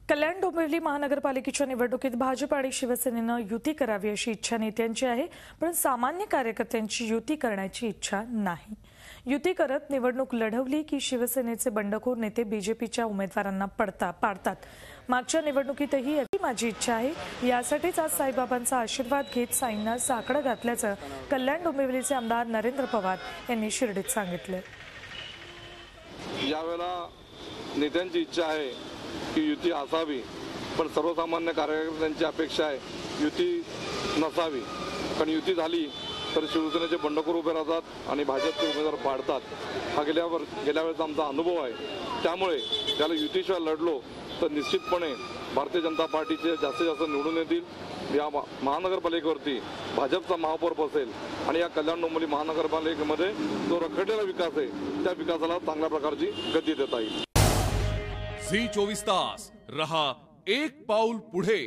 कल्याण डोंबिवली महानगरपालिकेच्या निवडणुकीत भाजप आणि शिवसेनेनं युती करावी अशी इच्छा नेत्यांची आहे, पण सामान्य कार्यकर्त्यांची युती करण्याची इच्छा नाही। युती करत निवडणूक लढवली की शिवसेनेचे बंडखोर नेते बीजेपीच्या उमेदवारांना पाडतात। मागच्या निवडणुकीतही याची माझी इच्छा आहे। यासाठीच आज साईबाबांचा आशीर्वाद घेत साईंना साकडं घातल्याचं कल्याण डोंबिवलीचे आमदार नरेंद्र पवार यांनी शिर्डीत सांगितलं। यावेळेला नेत्यांची इच्छा आहे की युती असावी, पण सर्वसामान्य कार्यकर्त्यांची अपेक्षा आहे युती नसावी। कारण युती झाली तर शिवसेनेचे बंडखोर उभे राहतात आणि भाजपचे उमेदवार पाडतात। हा गेल्या वेळेचा आमचा अनुभव आहे। त्यामुळे त्याला युतीशिवाय लढलो तर निश्चितपणे भारतीय जनता पार्टीचे जास्तीत जास्त निवडून येतील। या महानगरपालिकेवरती भाजपचा महापौर बसेल आणि या कल्याण डोंबिवली महानगरपालिकेमध्ये जो रखडलेला विकास आहे त्या विकासाला चांगल्या प्रकारची गती देता येईल। झी 24 तास रहा एक पाऊल पुढे।